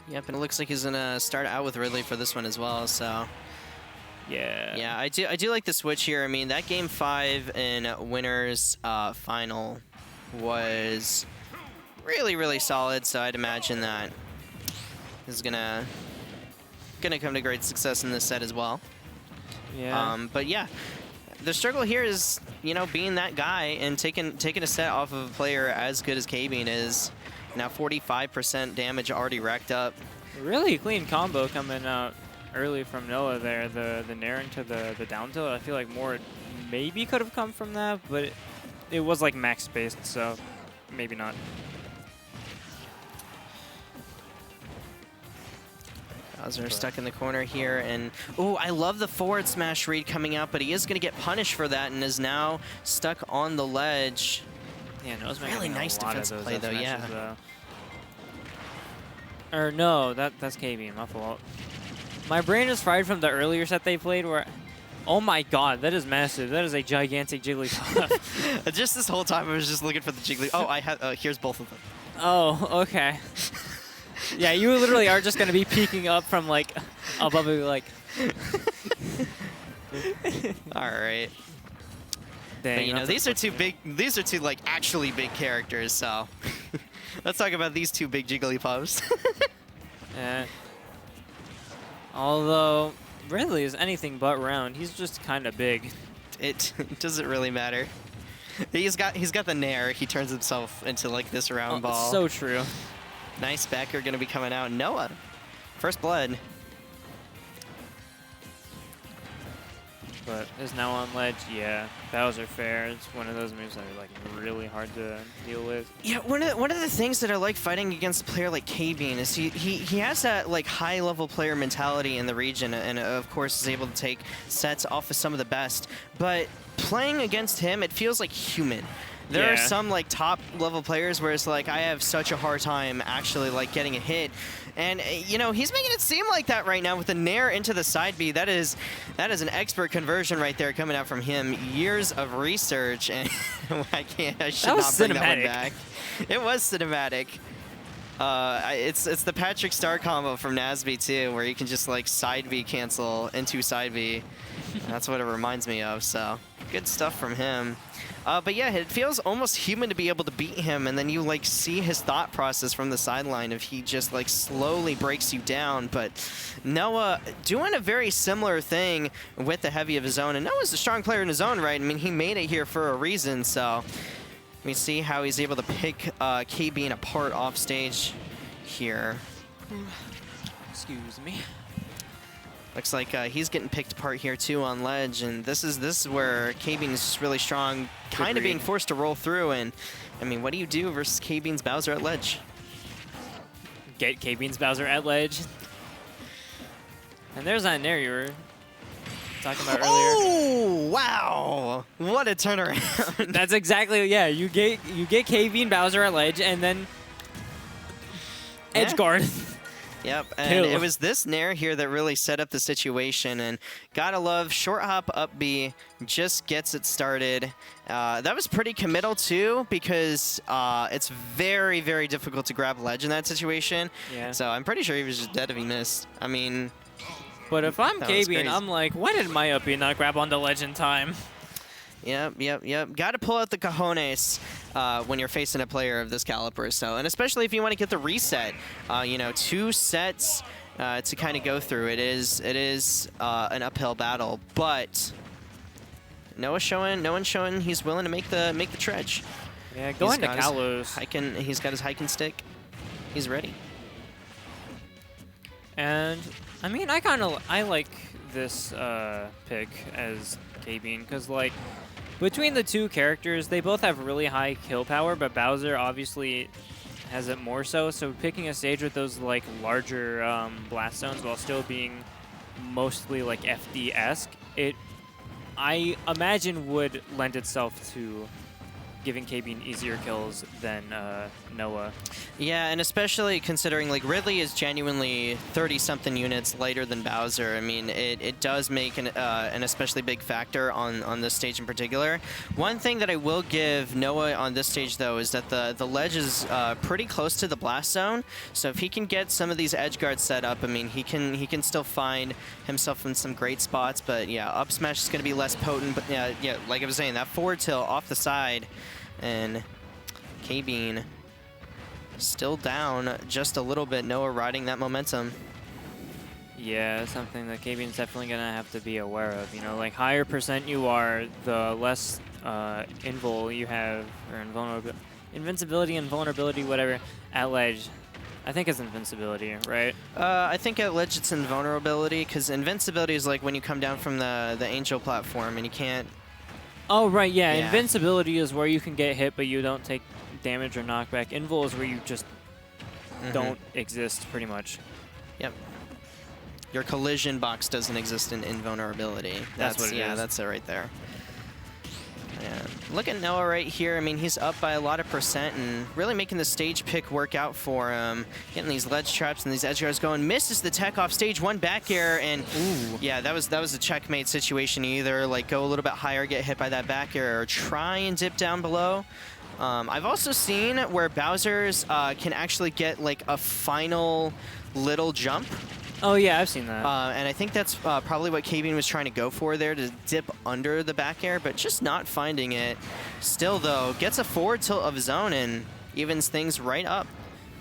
Yep, and it looks like he's gonna start out with Ridley for this one as well. So yeah, I do like the switch here. I mean, that game 5 in winners final was really solid. So I'd imagine that is gonna come to great success in this set as well. Yeah. But yeah, the struggle here is, you know, being that guy and taking a set off of a player as good as KBean is. Now 45% damage already racked up. Really clean combo coming out early from Noah there. The nair into the down tilt. I feel like more maybe could have come from that, but it was like max based, so maybe not. Bowser stuck in the corner here, and oh, I love the forward smash read coming out, but he is going to get punished for that and is now stuck on the ledge. Yeah, Noah's really nice defensive play though, yeah. Or no, that's KBean, my fault. My brain is fried from the earlier set they played where, oh my god, that is massive. That is a gigantic Jigglypuff. Just this whole time I was just looking for the Jiggly. Oh, I have, here's both of them. Oh, okay. Yeah, you literally are just gonna be peeking up from like above it, like. All right. Dang, but you know, these are two big. These are two like actually big characters. So let's talk about these two big Jigglypuffs. Yeah. Although Ridley is anything but round. He's just kind of big. It doesn't really matter. He's got the nair. He turns himself into like this round ball. So true. Nice backer going to be coming out. Noah, first blood. But is now on ledge. Yeah, Bowser fair. It's one of those moves that are like really hard to deal with. Yeah, one of the things that I like fighting against a player like KBean is he has that like high level player mentality in the region, and of course is able to take sets off of some of the best. But playing against him, it feels like human. There are some like top level players where it's like I have such a hard time actually like getting a hit, and you know he's making it seem like that right now with the nair into the side B. That is an expert conversion right there coming out from him. Years of research, and I should not bring that one back. It was cinematic. It's the Patrick Star combo from Nasby too, where you can just like side B cancel into side B. That's what it reminds me of. So good stuff from him. But yeah, it feels almost human to be able to beat him, and then you like see his thought process from the sideline if he just like slowly breaks you down. But Noah doing a very similar thing with the heavy of his own, and Noah's a strong player in his own right. I mean, he made it here for a reason, so we see how he's able to pick KBean apart off stage here. Excuse me. Looks like he's getting picked apart here too on ledge, and this is where KBean is really strong, kind of being forced to roll through. And I mean, what do you do versus KBean's Bowser at ledge? Get KBean's Bowser at ledge. And there's that nair you were talking about earlier. Oh wow! What a turnaround! That's exactly, yeah. You get KBean Bowser at ledge, and then edge guard. Yep, and it was this nair here that really set up the situation, and gotta love short hop up B, just gets it started. That was pretty committal too, because it's very difficult to grab ledge in that situation. Yeah. So I'm pretty sure he was just dead if he missed. I mean, but if I'm KBean, I'm like, why did my up B not grab on the ledge in time? Yep. Got to pull out the cojones when you're facing a player of this caliber. So, and especially if you want to get the reset, you know, 2 sets to kind of go through. It is an uphill battle, but Noah's showing he's willing to make the trudge. Yeah, going to Kalos. He's got his hiking stick. He's ready. And I mean, I like this pick as KBean because like, between the two characters, they both have really high kill power, but Bowser obviously has it more so. So picking a stage with those like larger blast zones while still being mostly like FD-esque, I imagine would lend itself to giving KBean easier kills than Noah. Yeah, and especially considering like Ridley is genuinely 30-something units lighter than Bowser. I mean, it does make an especially big factor on this stage in particular. One thing that I will give Noah on this stage though is that the ledge is pretty close to the blast zone. So if he can get some of these edge guards set up, I mean, he can still find himself in some great spots. But yeah, up smash is going to be less potent. But yeah, like I was saying, that forward tilt off the side, and KBean still down just a little bit. Noah riding that momentum. Yeah, something that KBean's definitely going to have to be aware of. You know, like higher percent you are, the less invul you have, or invincibility and vulnerability, whatever, at ledge. I think it's invincibility, right? I think at ledge it's invulnerability, because invincibility is like when you come down from the angel platform and you can't... Oh, right, yeah. Invincibility is where you can get hit, but you don't take damage or knockback. Invul is where you just don't exist, pretty much. Yep. Your collision box doesn't exist in invulnerability. That's what it is. Yeah, that's it right there. Yeah. Look at Noah right here. I mean, he's up by a lot of percent and really making the stage pick work out for him. Getting these ledge traps and these edge guards going. Misses the tech off stage, one back air, and ooh, yeah, that was a checkmate situation. You either like go a little bit higher, get hit by that back air, or try and dip down below. I've also seen where Bowser's can actually get like a final little jump. Oh, yeah, I've seen that. And I think that's probably what KBean was trying to go for there, to dip under the back air, but just not finding it. Still, though, gets a forward tilt of his own and evens things right up.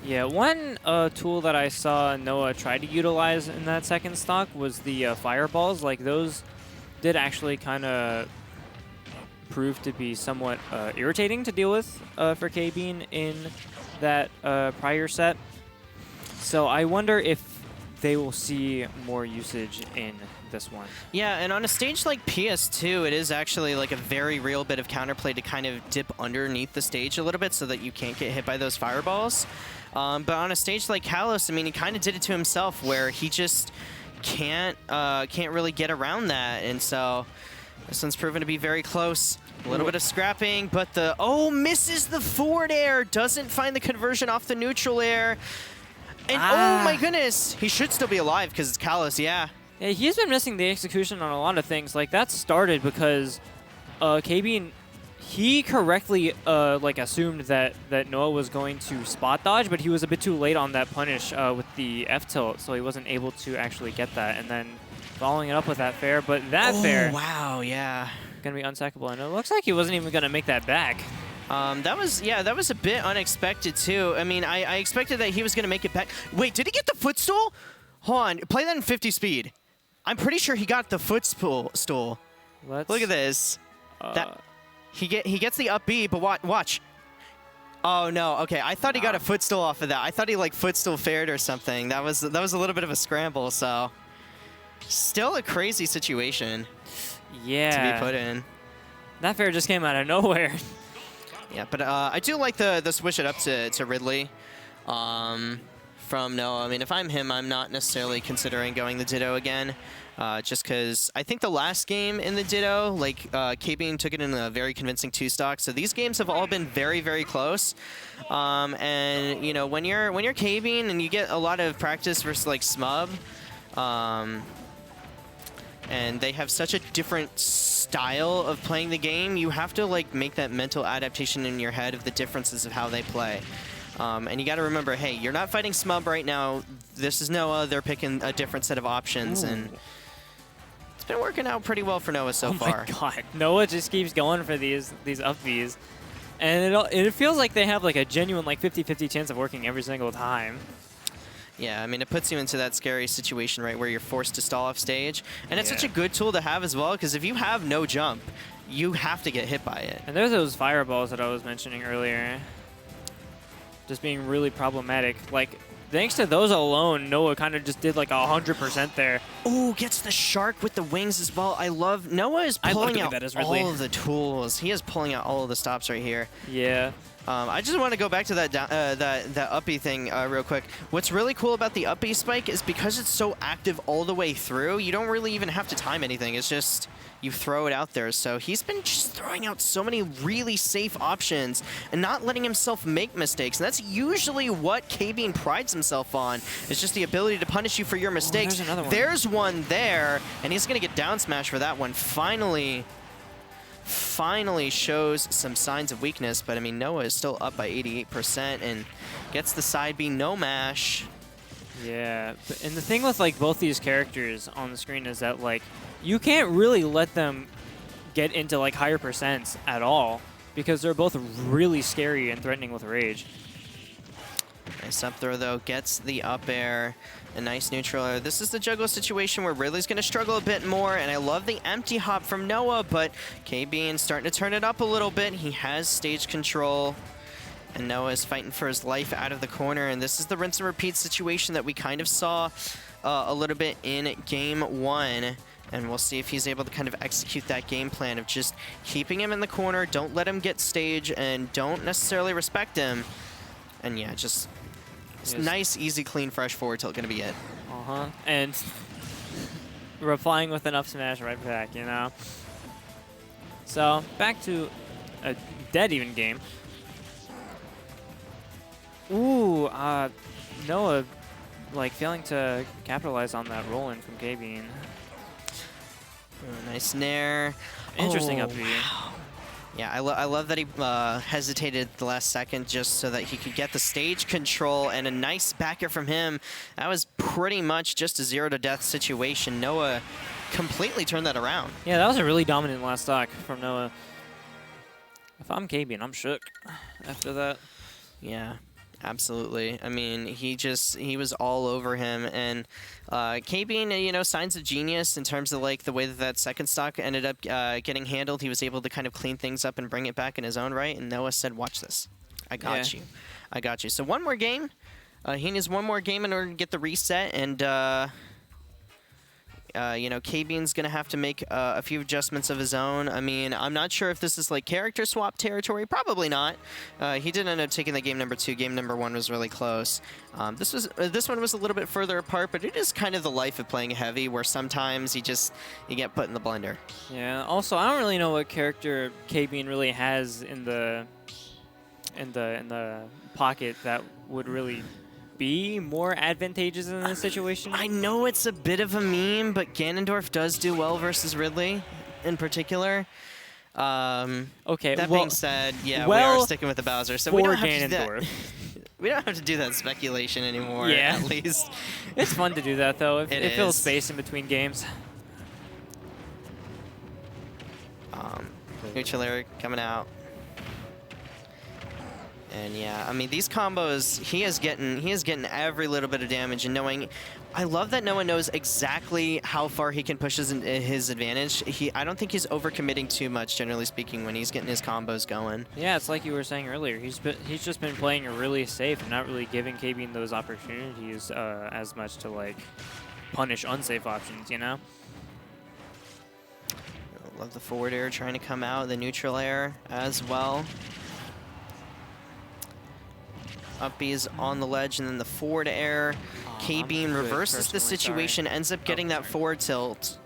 Yeah, one tool that I saw Noah try to utilize in that second stock was the fireballs. Like, those did actually kind of prove to be somewhat irritating to deal with for KBean in that prior set. So I wonder if they will see more usage in this one. Yeah, and on a stage like PS2, it is actually like a very real bit of counterplay to kind of dip underneath the stage a little bit so that you can't get hit by those fireballs. But on a stage like Kalos, I mean, he kind of did it to himself where he just can't really get around that. And so this one's proven to be very close. A little bit of scrapping, but misses the forward air, doesn't find the conversion off the neutral air. And oh my goodness, he should still be alive because it's Kalos, yeah. Yeah, he's been missing the execution on a lot of things. Like, that started because KBean, he correctly like assumed that Noah was going to spot dodge, but he was a bit too late on that punish with the F tilt, so he wasn't able to actually get that. And then following it up with that fair, but that fair, wow, yeah, gonna be unsackable. And it looks like he wasn't even gonna make that back. That was a bit unexpected too. I mean, I expected that he was gonna make it back. Wait, did he get the footstool? Hold on, play that in 50 speed. I'm pretty sure he got the footstool. Look at this. He gets the up B, but watch. Oh no, okay. I thought he got a footstool off of that. I thought he like footstool fared or something. That was a little bit of a scramble. So still a crazy situation. Yeah. To be put in. That fair just came out of nowhere. Yeah, but I do like the switch it up to Ridley from Noah. I mean, if I'm him, I'm not necessarily considering going the Ditto again, just because I think the last game in the Ditto, like KBean took it in a very convincing 2-stock. So these games have all been very, very close. And you know, when you're KBean and you get a lot of practice versus like Smub, and they have such a different style of playing the game, you have to like make that mental adaptation in your head of the differences of how they play. And you got to remember, hey, you're not fighting Smub right now. This is Noah. They're picking a different set of options, and it's been working out pretty well for Noah so far. Oh my god, Noah just keeps going for these up Bs, and it feels like they have like a genuine like 50-50 chance of working every single time. Yeah, I mean, it puts you into that scary situation, right, where you're forced to stall off stage. And it's such a good tool to have as well, because if you have no jump, you have to get hit by it. And there's those fireballs that I was mentioning earlier, just being really problematic. Like, thanks to those alone, Noah kind of just did like 100% there. Oh, gets the shark with the wings as well. I love... Noah is pulling out that as all of the tools. He is pulling out all of the stops right here. Yeah. I just want to go back to that that uppy thing real quick. What's really cool about the uppy spike is because it's so active all the way through, you don't really even have to time anything. It's just you throw it out there. So he's been just throwing out so many really safe options and not letting himself make mistakes. And that's usually what KBean prides himself on. It's just the ability to punish you for your mistakes. There's another one. There's one there, and he's going to get down smash for that one. Finally shows some signs of weakness, but I mean, Noah is still up by 88% and gets the side B, no mash. Yeah, and the thing with like both these characters on the screen is that like you can't really let them get into like higher percents at all because they're both really scary and threatening with rage. Nice up throw though, gets the up air. A nice neutral air. This is the juggle situation where Ridley's going to struggle a bit more, and I love the empty hop from Noah, but KBean starting to turn it up a little bit. He has stage control, and Noah is fighting for his life out of the corner, and this is the rinse and repeat situation that we kind of saw a little bit in Game 1, and we'll see if he's able to kind of execute that game plan of just keeping him in the corner, don't let him get stage, and don't necessarily respect him, and yeah, just... It's nice, easy, clean, fresh forward tilt gonna be it. And replying with an up smash right back, you know? So, back to a dead even game. Ooh, Noah, like, failing to capitalize on that roll-in from KBean. Nice nair. Interesting up B. Wow. Yeah, I love that he hesitated the last second just so that he could get the stage control, and a nice back air from him. That was pretty much just a 0-to-death situation. Noah completely turned that around. Yeah, that was a really dominant last stock from Noah. If I'm KBean, I'm shook after that. Yeah, absolutely. I mean, he was all over him, and KBean, you know, signs of genius in terms of like the way that second stock ended up getting handled. He was able to kind of clean things up and bring it back in his own right, and Noah said, watch this. I got you. I got you. So one more game. He needs one more game in order to get the reset, and you know, KBean's going to have to make a few adjustments of his own. I mean, I'm not sure if this is like character swap territory. Probably not. He did end up taking the game number 2. Game number 1 was really close. This one was a little bit further apart, but it is kind of the life of playing heavy, where sometimes you get put in the blender. Yeah. Also, I don't really know what character KBean really has in the pocket that would really be more advantageous in this situation. I know it's a bit of a meme, but Ganondorf does do well versus Ridley in particular. Okay. That being said, yeah, well, we are sticking with the Bowser, so we don't have to do Ganondorf. that. We don't have to do that speculation anymore. Yeah. At least it's fun to do that though. It fills is. space in between games. Neutral air coming out. And yeah, I mean, these combos, he is getting every little bit of damage, and I love that Noah knows exactly how far he can push his advantage. I don't think he's overcommitting too much, generally speaking, when he's getting his combos going. Yeah, it's like you were saying earlier. He's just been playing really safe and not really giving KBean those opportunities as much to like punish unsafe options, you know? Love the forward air trying to come out, the neutral air as well. Up B is on the ledge, and then the forward air. KBean reverses the situation, ends up getting that forward tilt.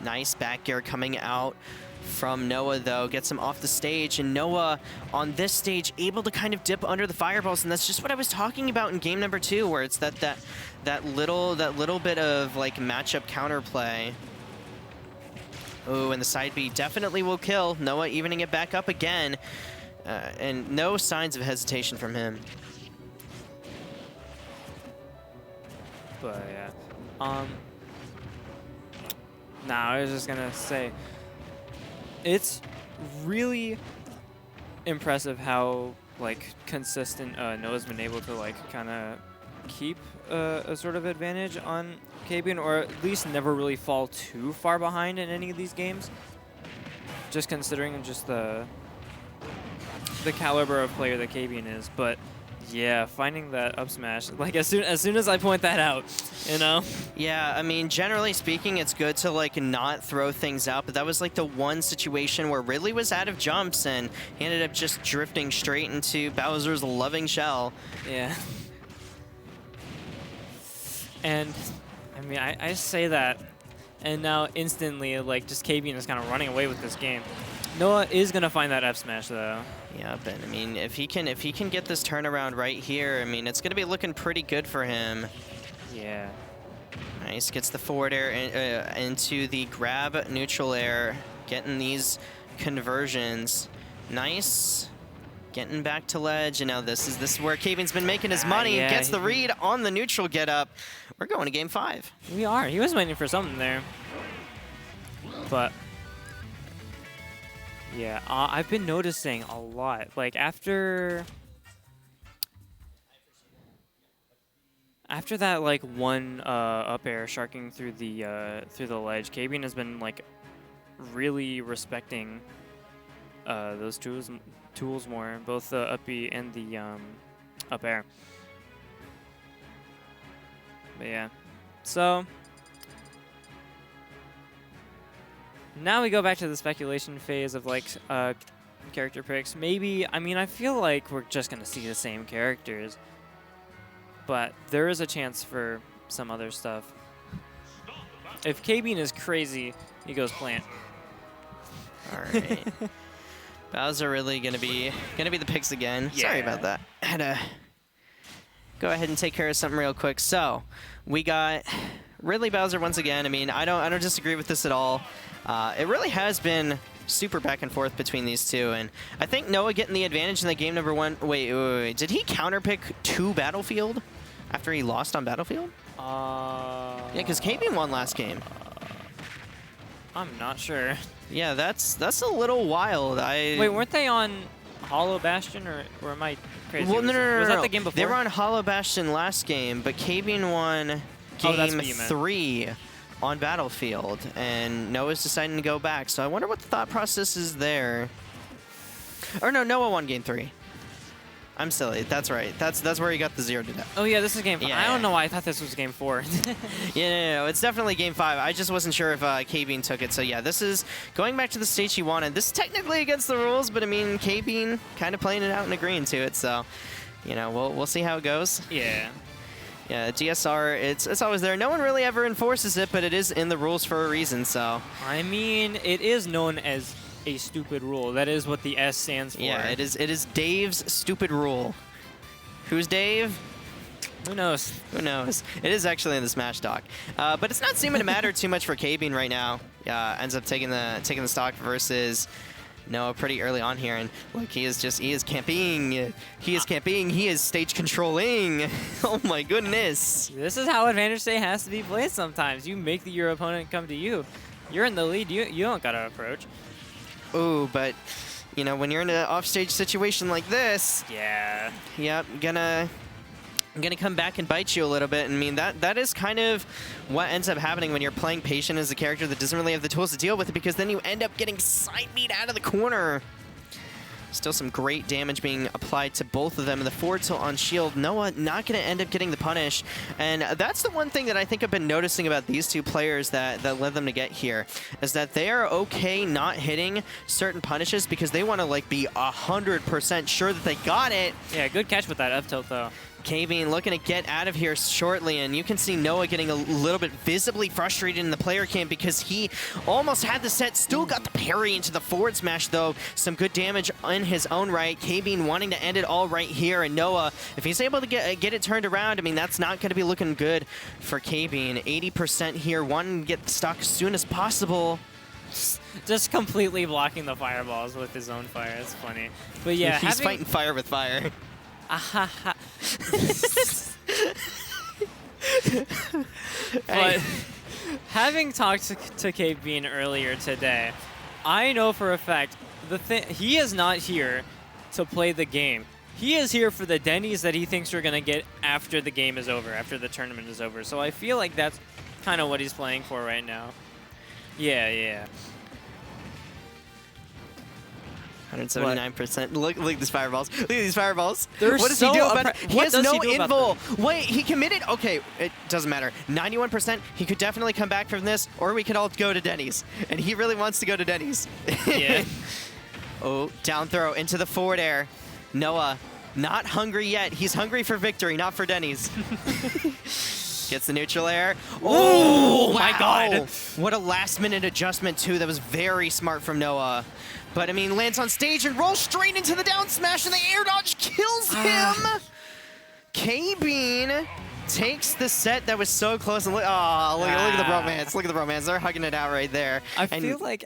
Nice back air coming out from Noah, though. Gets him off the stage, and Noah, on this stage, able to kind of dip under the fireballs, and that's just what I was talking about in game number 2, where it's that little bit of, like, matchup counterplay. Oh, and the side B definitely will kill. Noah evening it back up again. And no signs of hesitation from him. But yeah. Nah, I was just gonna say, it's really impressive how like consistent Noah's been able to like kind of keep a sort of advantage on KBean, or at least never really fall too far behind in any of these games. Just considering just the caliber of player that KBean is, but Yeah, finding that up smash, like as soon as I point that out, you know? Yeah, I mean, generally speaking, it's good to like not throw things out, but that was like the one situation where Ridley was out of jumps and he ended up just drifting straight into Bowser's loving shell. Yeah. And I mean, I say that, and now instantly, like, just KBean is kind of running away with this game. Noah is gonna find that F smash though. Yeah, but I mean, if he can get this turnaround right here, I mean, it's gonna be looking pretty good for him. Yeah. Nice, gets the forward air into the grab neutral air, getting these conversions. Nice. Getting back to ledge, and now this is where KBean's been making his money. Yeah, Gets the read on the neutral get up. We're going to game 5. We are. He was waiting for something there. But yeah, I've been noticing a lot. Like after that, like one up air sharking through the ledge, KBean has been like really respecting those tools more, both the up B and the up air. But yeah, so now we go back to the speculation phase of like character picks. Maybe, I mean, I feel like we're just gonna see the same characters, but there is a chance for some other stuff. If KBean is crazy, he goes plant. All right. Bowser really gonna be the picks again. Yeah. Sorry about that. I had to go ahead and take care of something real quick. So we got Ridley Bowser once again. I mean, I don't disagree with this at all. It really has been super back and forth between these two, and I think Noah getting the advantage in the game number 1. Wait. Did he counterpick to Battlefield after he lost on Battlefield? Yeah, because KBean won last game. I'm not sure. Yeah, that's a little wild. Wait, weren't they on Hollow Bastion, or am I crazy? Well, no. Was that the game before? They were on Hollow Bastion last game, but KBean won game 3 on Battlefield, and Noah's deciding to go back. So I wonder what the thought process is there. Or no, Noah won game 3. I'm silly. That's right. That's where he got the 0 to death. Oh yeah, this is game 5. Yeah. I don't know why I thought this was game 4. Yeah, no, it's definitely game 5. I just wasn't sure if KBean took it. So yeah, this is going back to the stage he wanted. This is technically against the rules, but I mean, KBean kind of playing it out and agreeing to it. So, you know, we'll see how it goes. Yeah. Yeah, DSR, it's always there. No one really ever enforces it, but it is in the rules for a reason, so. I mean, it is known as a stupid rule. That is what the S stands for. Yeah, it is Dave's stupid rule. Who's Dave? Who knows? Who knows? It is actually in the Smash doc. But it's not seeming to matter too much for KBean right now. Ends up taking the stock versus Noah pretty early on here, and look, he is camping. He is camping. He is stage controlling. Oh my goodness. This is how Advantage State has to be played sometimes. You make your opponent come to you. You're in the lead. You don't gotta approach. Ooh, but you know, when you're in an offstage situation like this, yeah, yep, gonna come back and bite you a little bit. And I mean, that is kind of what ends up happening when you're playing patient as a character that doesn't really have the tools to deal with it, because then you end up getting side beat out of the corner. Still some great damage being applied to both of them. And the forward tilt on shield, Noah not going to end up getting the punish. And that's the one thing that I think I've been noticing about these two players that led them to get here, is that they are okay not hitting certain punishes because they want to like be 100% sure that they got it. Yeah, good catch with that up tilt though. KBean looking to get out of here shortly, and you can see Noah getting a little bit visibly frustrated in the player camp because he almost had the set, still got the parry into the forward smash though. Some good damage in his own right. KBean wanting to end it all right here, and Noah, if he's able to get it turned around, I mean, that's not going to be looking good for KBean. 80% here, wanting to get the stock as soon as possible. Just completely blocking the fireballs with his own fire. It's funny. But yeah, he's fighting fire with fire. But having talked to KBean earlier today, I know for a fact he is not here to play the game. He is here for the Denny's that he thinks we're gonna get after the game is over, after the tournament is over. So I feel like that's kind of what he's playing for right now. Yeah. 179%. Look at these fireballs. Look at these fireballs. They're What does so he do about it? He what has does no he do about invul. Wait, he committed? Okay, it doesn't matter. 91%. He could definitely come back from this, or we could all go to Denny's. And he really wants to go to Denny's. Yeah. Oh, down throw into the forward air. Noah, not hungry yet. He's hungry for victory, not for Denny's. Gets the neutral air. Oh, my God. What a last-minute adjustment, too. That was very smart from Noah. But, I mean, lands on stage and rolls straight into the down smash, and the air dodge kills him. KBean takes the set that was so close. And look at the bromance. Look at the bromance. They're hugging it out right there. I feel like